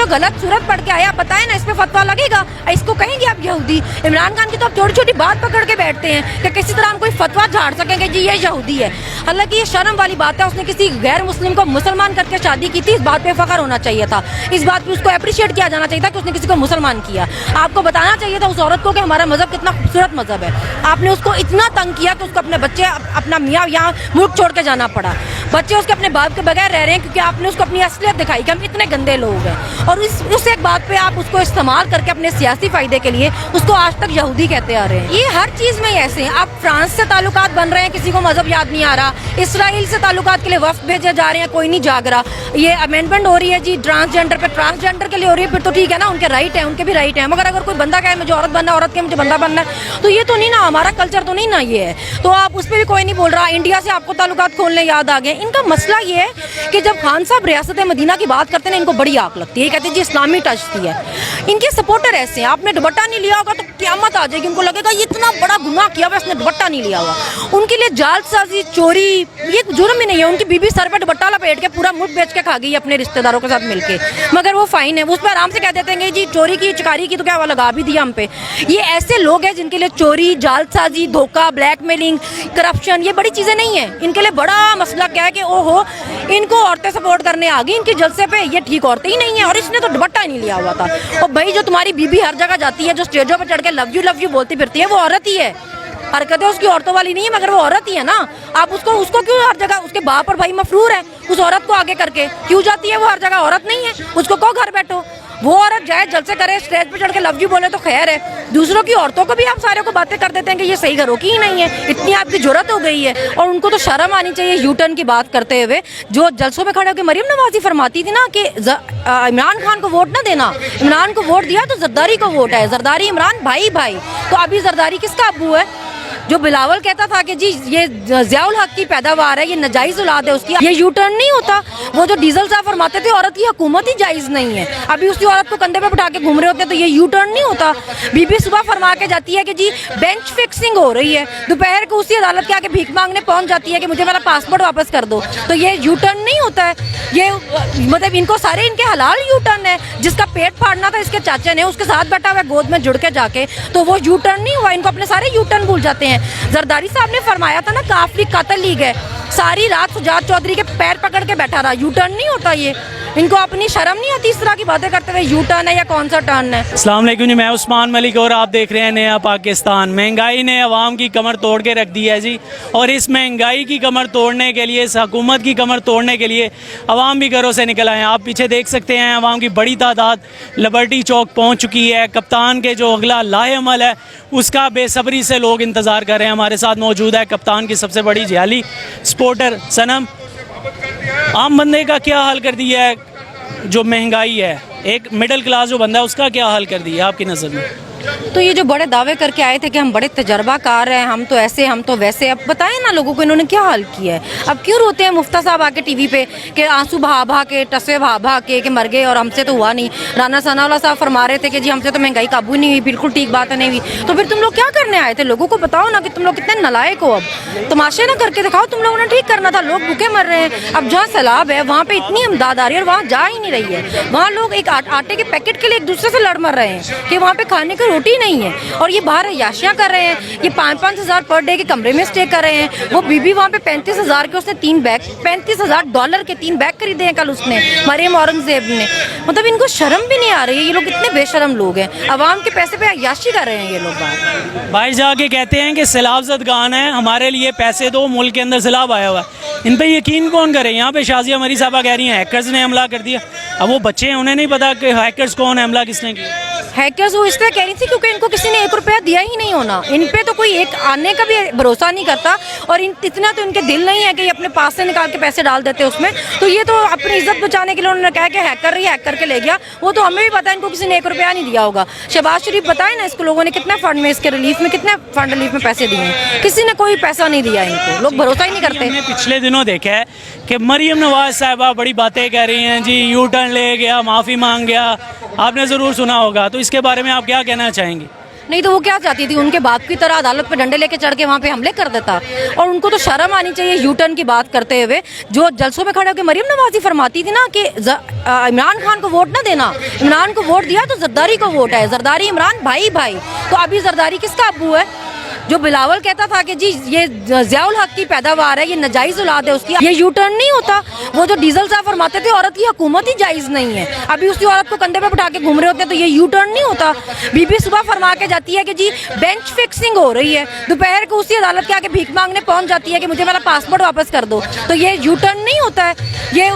जो गलत सूरत पढ़ के आया, बताए ना, इस पे फतवा लगेगा, इसको कहेंगे आप यहूदी। इमरान खान की तो आप छोटी छोटी बात पकड़ के बैठते हैं कि किसी तरह हम कोई फतवा झाड़ सकेंगे जी ये यहूदी है। हालांकि ये शर्म वाली बात है, उसने किसी गैर मुस्लिम को मुसलमान करके शादी की थी, इस बात पे फख्र होना चाहिए था, इस बात पे उसको अप्रिशिएट किया जाना चाहिए था कि उसने किसी को मुसलमान किया। आपको बताना चाहिए था उस औरत को कि हमारा मजहब कितना खूबसूरत मजहब है। आपने उसको इतना तंग किया कि उसको अपने बच्चे, अपना मियाँ यहाँ मुल्क छोड़ के जाना पड़ा। बच्चे उसके अपने बाप के बगैर रह रहे हैं क्योंकि आपने उसको अपनी असलियत दिखाई कि हम इतने गंदे लोग हैं। और उस एक बात पे आप उसको इस्तेमाल करके अपने सियासी फायदे के लिए उसको आज तक यहूदी कहते आ रहे हैं। ये हर चीज़ में ऐसे हैं। आप फ्रांस से ताल्लुकात बन रहे हैं, किसी को मजहब याद नहीं आ रहा। इसराइल से ताल्लुकात के लिए वफ्द भेजे जा रहे हैं, कोई नहीं जाग रहा। ये अमेंडमेंट हो रही है जी ट्रांसजेंडर पे, ट्रांसजेंडर के लिए हो रही है, फिर तो ठीक है ना, उनके राइट है, उनके भी राइट है। मगर अगर कोई बंदा कहे मुझे औरत बनना है, औरत के मुझे बंदा बनना है, तो ये तो नहीं ना, हमारा कल्चर तो नहीं ना ये है। तो आप उस पर भी कोई नहीं बोल रहा। इंडिया से आपको ताल्लुकात खोलने याद आ गए। इनका मसला ये है कि जब खान साहब रियासत मदीना की बात करते हैं इनको बड़ी आग लगती है, कहते हैं जी इस्लामी टच थी है। इनके सपोर्टर ऐसे हैं, आपने दुपट्टा नहीं लिया होगा तो क़यामत आ जाएगी, उनको लगेगा ये इतना बड़ा गुनाह किया हुआ इसने दुपट्टा नहीं लिया हुआ। उनके लिए जालसाजी, चोरी ये जुर्म ही नहीं है। उनकी बीबी सर पे दुपट्टा लपेट के पूरा मुल्क बेच के खा गई अपने रिश्तेदारों के साथ मिलके, मगर वो फाइन है, उस पर आराम से कह देते हैं जी चोरी की चिकारी की तो क्या लगा भी दिया हम पे। ये ऐसे लोग हैं जिनके लिए चोरी, जालसाजी, धोखा, ब्लैकमेलिंग, करप्शन ये बड़ी चीज़ें नहीं है। इनके लिए बड़ा मसला क्या है कि ओहो इनको औरतें सपोर्ट करने आ गई इनके जलसे पे, ये ठीक औरतें ही नहीं है और इसने तो दुपट्टा ही नहीं लिया हुआ था। और भाई जो तुम्हारी बीबी हर जगह जाती है, जो स्टेजों पे चढ़ के लव यू बोलती फिरती है, वो औरत ही है। हरकतें उसकी औरतों वाली नहीं है, मगर वो औरत ही है ना। आप उसको क्यों हर जगह, उसके बाप और भाई मफरूर है, उस औरत को आगे करके क्यों जाती है? वो हर जगह औरत नहीं है, उसको कहो घर बैठो। वो औरत जाए जलसे करे, स्टेज पे चढ़ के लव यू बोले तो खैर है, दूसरों की औरतों को भी आप सारे को बातें कर देते हैं कि ये सही घरों की ही नहीं है। इतनी आपकी जरूरत हो गई है। और उनको तो शर्म आनी चाहिए यू टर्न की बात करते हुए। जो जलसों में खड़े होकर मरियम नवाजी फरमाती थी ना कि इमरान खान को वोट ना देना, इमरान को वोट दिया तो जरदारी को वोट है, जरदारी इमरान भाई भाई। तो अभी जरदारी किसका अब्बू है? जो बिलावल कहता था कि जी ये ज़ियाउल हक की पैदावार है, ये नाजायज़ औलाद है उसकी, ये यू टर्न नहीं होता। वो जो डीजल साहब फरमाते थे औरत की हुकूमत ही जायज़ नहीं है, अभी उसकी औरत को कंधे पे बिठा के घूम रहे होते हैं, तो ये यू टर्न नहीं होता। बीबी सुबह फरमा के जाती है कि जी बेंच फिक्सिंग हो रही है, दोपहर को उसी अदालत के आगे भीख मांगने पहुंच जाती है कि मुझे मेरा पासपोर्ट वापस कर दो, तो ये यू टर्न नहीं होता है। ये मतलब इनको सारे इनके हलाल यू टर्न है। जिसका पेट फाड़ना था इसके चाचे ने, उसके साथ बैठा हुआ गोद में जुड़ के जाके, तो वो यू टर्न नहीं हुआ। इनको अपने सारे यू टर्न भूल जाते हैं। जरदारी साहब ने फरमाया था ना काफी कत्ल लीग है, सारी रात सुजात चौधरी के पैर पकड़ के बैठा रहा। यू टर्न नहीं होता ये। इनको अपनी शर्म नहीं आती इस तरह की बातें करते हुए? यू टर्न है या कौन सा टर्न है? अस्सलाम वालेकुम जी, मैं उस्मान मलिक और आप देख रहे हैं नया पाकिस्तान। महंगाई ने अवाम की कमर तोड़ के रख दी है जी, और इस महंगाई की कमर तोड़ने के लिए, इस हुकूमत की कमर तोड़ने के लिए अवाम भी घरों से निकल आए। आप पीछे देख सकते हैं अवाम की बड़ी तादाद लिबर्टी चौक पहुँच चुकी है। कप्तान के जो अगला लाहेअमल है उसका बेसब्री से लोग इंतज़ार कर रहे हैं। हमारे साथ मौजूद है कप्तान की सबसे बड़ी जियाली सपोर्टर सनम। आम बंदे का क्या हाल कर दिया है जो महंगाई है, एक मिडिल क्लास जो बंदा है उसका क्या हाल कर दिया आपकी नज़र में? तो ये जो बड़े दावे करके आए थे कि हम बड़े तजर्बाकार हैं, हम तो ऐसे हम तो वैसे, अब बताएं ना लोगों को इन्होंने क्या हाल किया है। अब क्यों रोते हैं मुफ्ता साहब आके टीवी पे कि आंसू बहा बहा के, टसवे बहा बहा के मर गए और हमसे तो हुआ नहीं। राना सनाउल्लाह साहब फरमा रहे थे कि जी हमसे तो महंगाई काबू नहीं हुई, बिल्कुल ठीक बात है नहीं हुई। तो फिर तुम लोग क्या करने आए थे? लोगों को बताओ ना कि तुम लोग कितने नालायक हो। अब तमाशे ना करके दिखाओ, तुम लोगों ने ठीक करना था। लोग भूखे मर रहे हैं। अब जहाँ सैलाब है वहाँ पे इतनी इमदाद आ रही है और वहाँ जा ही नहीं रही है। वहाँ लोग एक आटे के पैकेट के लिए एक दूसरे से लड़ मर रहे हैं कि वहाँ पे खाने की रोटी नहीं है। और ये बाहर अय्याशियाँ कर रहे हैं, ये 5-5 हज़ार पर डे के कमरे में स्टे कर रहे हैं। वो बीबी वहाँ पे 35 हज़ार के उसने 3 बैग, $35,000 के 3 बैग खरीदे हैं कल उसने, मरियम औरंगजेब ने। मतलब इनको शर्म भी नहीं आ रही है। ये लोग इतने बेशरम लोग हैं, अवाम के पैसे पे अय्याशी कर रहे हैं ये लोग। बाहर जाके कहते हैं कि सैलाब ज़दगान है, हमारे लिए पैसे दो, मुल्क के अंदर सैलाब आया हुआ है। इन पर यकीन कौन करे? यहाँ पे शाजिया मरी साहबा कह रही हैं हैकर्स ने हमला कर दिया। अब वो बच्चे हैं, उन्हें नहीं पता कि हैकर्स कौन है, हमला किसने किया। हैकर्स वो इसलिए कह रही थी क्योंकि इनको किसी ने 1 रुपया दिया ही नहीं होना। इन पे तो कोई एक आने का भी भरोसा नहीं करता, और इतना तो इनके दिल नहीं है कि ये अपने पास से निकाल के पैसे डाल देते उसमें। तो ये तो अपनी इज्जत बचाने के लिए उन्होंने कहा कि हैकर रही, हैक करके ले गया। वो तो हमें भी पता है इनको किसी ने 1 रुपया नहीं दिया होगा। शहबाज शरीफ बताए ना इसको लोगों ने कितने फंड में, इसके रिलीफ में कितने फंड रिलीफ में पैसे दिए हैं? किसी ने कोई पैसा नहीं दिया इनको, लोग भरोसा ही नहीं करते। हमने पिछले दिनों देखा है कि मरियम नवाज साहबा बड़ी बातें कह रही हैं जी, यू टर्न ले गया, माफ़ी मांग गया, आपने ज़रूर सुना होगा। तो इसके बारे में आप क्या कहना चाहेंगे? नहीं तो वो क्या चाहती थी, उनके बाप की तरह अदालत पे डंडे लेके चढ़ के वहाँ पे हमले कर देता। और उनको तो शर्म आनी चाहिए यू टर्न की बात करते हुए। जो जलसों में खड़े होकर मरियम नवाजी फरमाती थी ना कि इमरान खान को वोट ना देना, इमरान को वोट दिया तो जरदारी को वोट है, जरदारी इमरान भाई भाई। तो अभी जरदारी किसका अब्बू है? जो बिलावल कहता था कि जी ये ज़ियाउल हक की पैदावार है, ये नाजायज औलाद है उसकी, ये यू टर्न नहीं होता। वो जो डीजल साहब फरमाते थे औरत की हुकूमत ही जायज़ नहीं है, अभी उसकी औरत को कंधे पे बिठा के घूम रहे होते हैं, तो ये यू टर्न नहीं होता। बीबी सुबह फरमा के जाती है कि जी बेंच फिक्सिंग हो रही है, दोपहर को उसी अदालत के आगे भीख मांगने पहुंच जाती है कि मुझे मेरा पासपोर्ट वापस कर दो। तो ये यू टर्न नहीं होता है। ये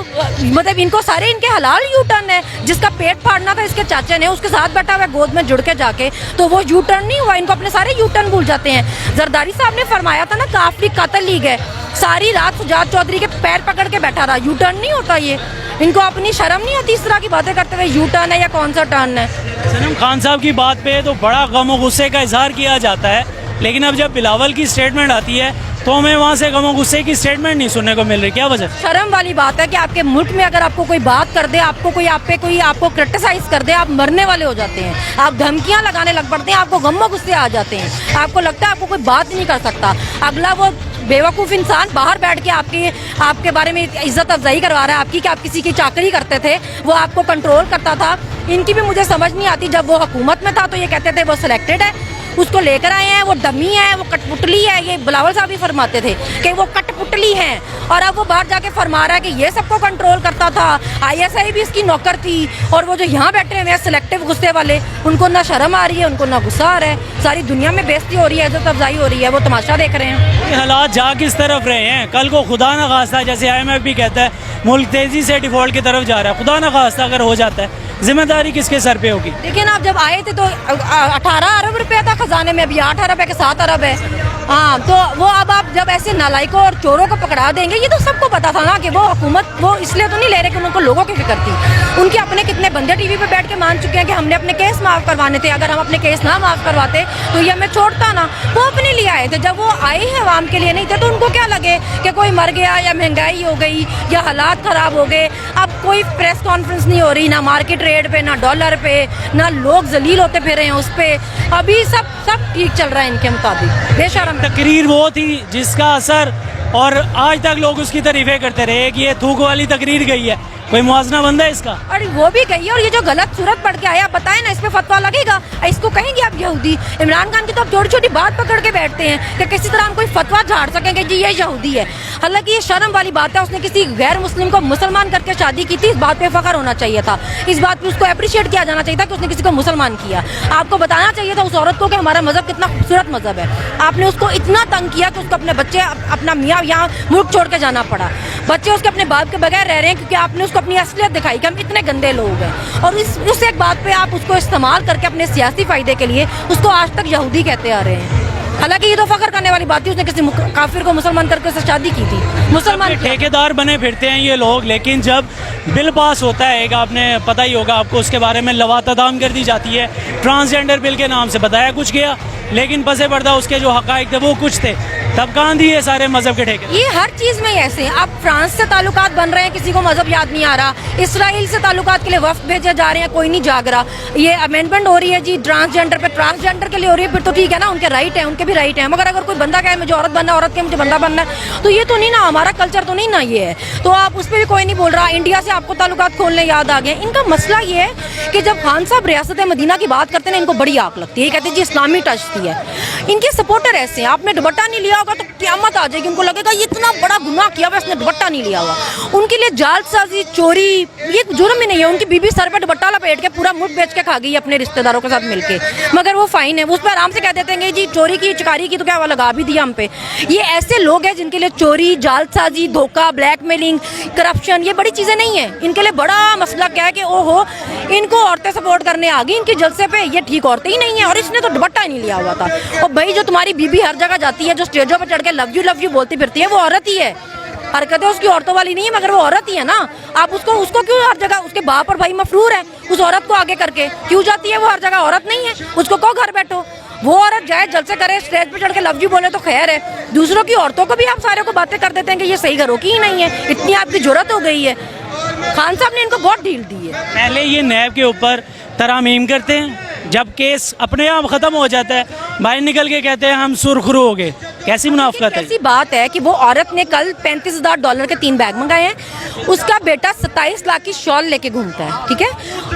मतलब इनको सारे इनके हलाल यू टर्न है। जिसका पेट फाड़ना था इसके चाचे ने, उसके साथ बैठा हुआ गोद में जुड़ के जाके, तो वो यू टर्न नहीं हुआ। इनको अपने सारे यू टर्न भूल जाते हैं। जरदारी साहब ने फरमाया था ना काफी कत्ल लीग है, सारी रात सुजात चौधरी के पैर पकड़ के बैठा रहा। यू टर्न नहीं होता ये। इनको अपनी शर्म नहीं आती इस तरह की बातें करते हुए? यू टर्न है या कौन सा टर्न है? सनम खान साहब की बात पे तो बड़ा गम और गुस्से का इजहार किया जाता है, लेकिन अब जब बिलावल की स्टेटमेंट आती है तो हमें वहाँ से गम और गुस्से की स्टेटमेंट नहीं सुनने को मिल रही। क्या वजह? शर्म वाली बात है कि आपके मुल्क में अगर आपको कोई बात कर दे, आपको कोई आप पे कोई आपको क्रिटिसाइज कर दे, आप मरने वाले हो जाते हैं, आप धमकियां लगाने लग पड़ते हैं, आपको गम और गुस्से आ जाते हैं, आपको लगता है आपको कोई बात नहीं कर सकता। अगला वो बेवकूफ़ इंसान बाहर बैठ के आपके बारे में इज्जत अफजाई करवा रहा है आपकी, कि आप किसी की चाकरी करते थे, वो आपको कंट्रोल करता था। इनकी भी मुझे समझ नहीं आती। जब वो हुकूमत में था तो ये कहते थे वो सिलेक्टेड है, उसको लेकर आए हैं, वो डमी है, वो कठपुतली है। ये बिलावल साहब भी फरमाते थे कि वो कठपुतली हैं, और अब वो बाहर जाके फरमा रहा है कि ये सबको कंट्रोल करता था, ISI भी इसकी नौकर थी। और वो जो यहाँ बैठे हुए हैं सिलेक्टिव गुस्से वाले, उनको ना शर्म आ रही है, उनको ना गुस्सा आ रहा है। सारी दुनिया में बेइज्जती हो रही है, इज्जत अफजाई हो रही है, वो तमाशा देख रहे हैं। ये हालात जा किस तरफ रहे हैं? कल को खुदा न खास्ता, जैसे IMF भी कहता है मुल्क तेजी से डिफॉल्ट की तरफ जा रहा है, खुदा न खास्ता अगर हो जाता है, जिम्मेदारी किसके सर पे होगी? देखिए ना, आप जब आए थे तो 18 अरब रुपया था खजाने में, अभी 8 अरब है कि 7 अरब है। हाँ, तो वो अब आप जब ऐसे नालायकों और चोरों को पकड़ा देंगे, ये तो सबको पता था ना कि वो हुकूमत वो इसलिए तो नहीं ले रहे कि उनको लोगों की फिक्र थी। उनके अपने कितने बंदे टीवी पे बैठ के मान चुके हैं कि हमने अपने केस माफ़ करवाने थे, अगर हम अपने केस ना माफ़ करवाते तो ये हमें छोड़ता ना। वो अपने लिए आए थे, जब वो आए हैं आवाम के लिए नहीं थे, तो उनको क्या लगे कि कोई मर गया या महंगाई हो गई या हालात ख़राब हो गए। अब कोई प्रेस कॉन्फ्रेंस नहीं हो रही, ना मार्केट रेट पे, ना डॉलर पे, ना लोग जलील होते फिर रहे हैं उस पर। अभी सब ठीक चल रहा है इनके मुताबिक। बेशर्म तकरीर वो थी जिसका असर, और आज तक लोग उसकी तारीफें करते रहे कि ये थूक वाली तकरीर गई है, कोई मुआवजा बंदा है इसका? अरे वो भी गई है, और ये जो गलत सूरत पढ़ के आया, बताए ना, इस पे फतवा लगेगा, इसको कहेंगे आप यहूदी। इमरान खान की तो आप छोटी छोटी बात पकड़ के बैठते हैं कि किसी तरह हम कोई फतवा झाड़ सकेंगे जी ये यहूदी है। हालांकि ये शर्म वाली बात है, उसने किसी गैर मुस्लिम को मुसलमान करके शादी की थी, इस बात पे फख्र होना चाहिए था, इस बात पे उसको अप्रिशिएट किया जाना चाहिए था कि उसने किसी को मुसलमान किया। आपको बताना चाहिए था उस औरत को कि हमारा मजहब कितना खूबसूरत मजहब है। आपने उसको इतना तंग किया कि उसको अपने बच्चे, अपना मियाँ यहाँ मुल्क छोड़ के जाना पड़ा। बच्चे उसके अपने बाप के बगैर रह रहे हैं क्योंकि आपने उसको अपनी असलियत दिखाई कि हम इतने गंदे लोग हैं। और उस एक बात पे आप उसको इस्तेमाल करके अपने सियासी फायदे के लिए उसको आज तक यहूदी कहते आ रहे हैं। हालांकि ये तो फख्र करने वाली बात थी, उसने किसी काफिर को मुसलमान करके उससे शादी की थी। मुसलमान ठेकेदार बने फिरते हैं ये लोग, लेकिन जब बिल पास होता है, एक आपने पता ही होगा आपको, उसके बारे में लवातदाम कर दी जाती है। ट्रांसजेंडर बिल के नाम से बताया कुछ गया, लेकिन पसे पर्दा उसके जो हकायक थे वो कुछ थे। तब कहाँ दिए सारे मजहब के ठेके? ये हर चीज में ऐसे हैं। अब फ्रांस से ताल्लुकात बन रहे हैं, किसी को मजहब याद नहीं आ रहा। इसराइल से ताल्लुकात के लिए वफ्द भेजे जा रहे हैं, कोई नहीं जाग रहा। ये अमेंडमेंट हो रही है जी ट्रांसजेंडर पे, ट्रांसजेंडर के लिए हो रही है, फिर तो ठीक है ना, उनके राइट है, उनके भी राइट है। मगर अगर कोई बंदा कहे मुझे औरत बनना, औरत के मुझे बंदा बनना है, तो ये तो नहीं ना, हमारा कल्चर तो नहीं ना ये है। तो आप उस पर भी कोई नहीं बोल रहा। इंडिया से आपको ताल्लुकात खोलने याद आ गए। इनका मसला ये है कि जब खान साहब रियासत मदीना की बात करते हैं, इनको बड़ी आग लगती है, कहते हैं जी इस्लामी टच थी है। इनके सपोर्टर ऐसे हैं, आपने दुपट्टा नहीं लिया होगा तो क़यामत आ जाएगी, उनको लगेगा ये इतना बड़ा गुनाह किया हुआ, इसने दुपट्टा नहीं लिया हुआ। उनके लिए जालसाजी, चोरी ये जुर्म ही नहीं है। उनकी बीबी सर पे दुपट्टा लपेट के पूरा मुल्क बेच के खा गई अपने रिश्तेदारों के साथ मिलके, मगर वो फाइन है। उस पर आराम से कह देते हैं जी चोरी की, चिकारी की, तो क्या वो लगा भी दिया हम पे। ये ऐसे लोग हैं जिनके लिए चोरी, जालसाजी, धोखा, ब्लैकमेलिंग, करप्शन ये बड़ी चीज़ें नहीं है। इनके लिए बड़ा मसला क्या है कि ओहो इनको औरतें सपोर्ट करने आ गई इनके जलसे पे, ये ठीक औरतें ही नहीं है, और इसने तो दुपट्टा ही नहीं लिया हुआ था। और भाई जो तुम्हारी बीबी हर जगह जाती है, जो स्टेजों पर चढ़ के लव यू बोलती फिरती है, वो औरत ही है। हरकतें उसकी औरतों वाली नहीं है, मगर वो औरत ही है ना। आप उसको क्यों हर जगह, उसके बाप और भाई मफरूर है, उस औरत को आगे करके क्यों जाती है? वो हर जगह औरत नहीं है, उसको कहो घर बैठो। वो औरत जाए, जलसे करे, स्टेज पे चढ़ के लव यू बोले तो खैर है, दूसरों की औरतों को भी आप सारे को बातें कर देते हैं कि ये सही घरों की ही नहीं है। इतनी आपकी जरूरत हो गई है। खान साहब ने इनको बहुत ढील दी है। पहले ये नैब के ऊपर तरामीम करते हैं, जब केस अपने आप ख़त्म हो जाता है, भाई निकल के कहते हैं हम सुरखरू हो गए। कैसी मुनाफकत है? ऐसी बात है कि वो औरत ने कल $35,000 के 3 बैग मंगाए हैं। उसका बेटा 27 लाख की शॉल लेके घूमता है, ठीक है,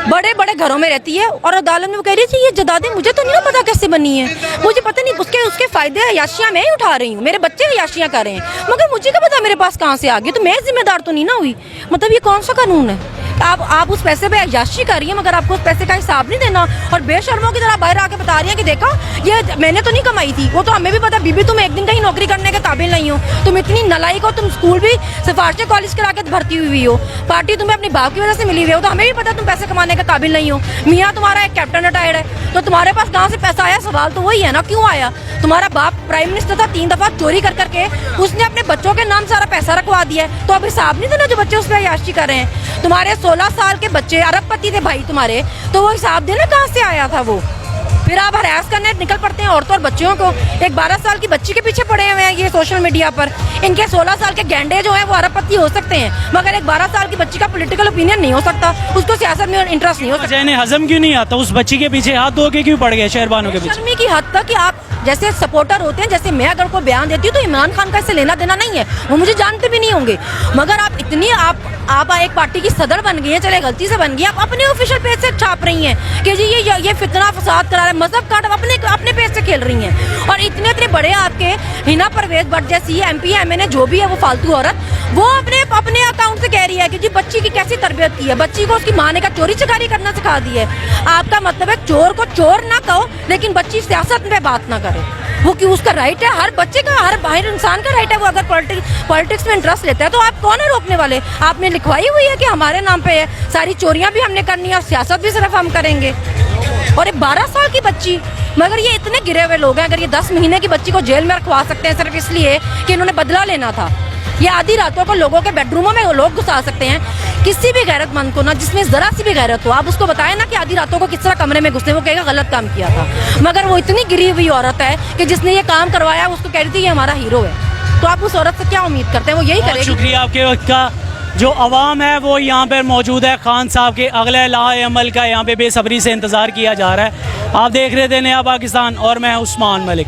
बड़े बड़े घरों में रहती है, और अदालत में वो कह रही थी ये जदादे मुझे तो नहीं ना पता कैसे बनी है, मुझे पता नहीं, उसके फायदे अयाशियाँ मैं ही उठा रही हूँ, मेरे बच्चे अयाशियाँ कर रहे हैं, मगर मुझे क्या पता मेरे पास कहाँ से आ गई, तो मैं जिम्मेदार तो नहीं ना हुई। मतलब ये कौन सा कानून है? आप उस पैसे पे अयाशी कर रही है, मगर आपको उस पैसे का हिसाब नहीं देना, और बेशर्मों की तरह बाहर आके बता रही है कि देखो ये मैंने तो नहीं कमाई थी। वो तो हमें भी पता, बीबी तुम एक दिन कहीं नौकरी करने के काबिल नहीं हो, तुम इतनी नालायक हो, तुम स्कूल भी सिफारिशी कॉलेज करा के भर्ती हुई हो, पार्टी तुम्हें अपने बाप की वजह से मिली हुई हो, तो हमें भी पता तुम पैसे कमाने के काबिल नहीं हो। मियाँ तुम्हारा एक कैप्टन रिटायर्ड है, तो तुम्हारे पास कहाँ से पैसा आया? सवाल तो वही है ना, क्यों आया? तुम्हारा बाप प्राइम मिनिस्टर था, 3 दफा चोरी कर करके उसने अपने बच्चों के नाम सारा पैसा रखवा दिया है, तो अब हिसाब नहीं देना जो बच्चे उस पर अयाशी कर रहे हैं। तुम्हारे 16 साल के बच्चे अरबपति थे भाई तुम्हारे, तो वो हिसाब देना कहाँ से आया था वो। फिर आप हरास करने निकल पड़ते हैं औरतों और बच्चियों को। एक 12 साल की बच्ची के पीछे पड़े हुए हैं ये सोशल मीडिया पर। इनके 16 साल के गैंडे जो हैं वो अरबपति हो सकते हैं, मगर एक 12 साल की बच्ची का पॉलिटिकल ओपिनियन नहीं हो सकता, उसको सियासत में इंटरेस्ट नहीं हो सकता। इन्हें हजम क्यों नहीं आता? उस बच्ची के पीछे हाथ धो के क्यों पड़ गए शहरबानों के पीछे? शर्मी की हद तक कि आप जैसे सपोर्टर होते हैं, जैसे मैं अगर कोई बयान देती हूँ तो इमरान खान का इससे लेना देना नहीं है, वो मुझे जानते भी नहीं होंगे, मगर आप इतनी आप एक पार्टी की सदर बन गई है, चले गलती से बन गई, आप अपने ऑफिशियल पेज से छाप रही हैं कि जी ये फितना फसाद करा रहा है, मजहब काट, अपने पेज से खेल रही हैं। और इतने बड़े आपके हिना परवेज भट्ट जैसी MP MNA जो भी है वो फालतू औरत, वो अपने अकाउंट से कह रही है कि जी बच्ची की कैसी तरबियत की है, बच्ची को उसकी माँ ने का चोरी चकारी करना सिखा दी है। आपका मतलब है चोर को चोर ना कहो, लेकिन बच्ची सियासत में बात ना करे। वो क्यों? उसका राइट है, हर बच्चे का, हर इंसान का राइट है, वो अगर पॉलिटिक्स में इंटरेस्ट लेता है तो आप कौन है रोकने वाले? आपने लिखवाई हुई है कि हमारे नाम पे है, सारी चोरियां भी हमने करनी है और सियासत भी सिर्फ हम करेंगे। और एक 12 साल की बच्ची, मगर ये इतने गिरे हुए लोग हैं, अगर ये 10 महीने की बच्ची को जेल में रखवा सकते हैं सिर्फ इसलिए कि इन्होंने बदला लेना था। ये आधी रातों को लोगों के बेडरूमों में लोग घुसा सकते हैं। किसी भी गैरतमंद को ना, जिसमें जरा सी भी गैरत हो, आप उसको बताएं ना कि आधी रातों को किस तरह कमरे में घुसने, वो कहेगा गलत काम किया था। मगर वो इतनी गिरी हुई औरत है कि जिसने ये काम करवाया उसको कह रही थी ये हमारा हीरो है, तो आप उस औरत से क्या उम्मीद करते हैं? वो यही करेगी। शुक्रिया आपके वक्त का। जो अवाम है वो यहाँ पर मौजूद है, खान साहब के अगले लाए अमल का यहाँ पे बेसब्री से इंतज़ार किया जा रहा है। आप देख रहे थे नया पाकिस्तान और मैं उस्मान मलिक।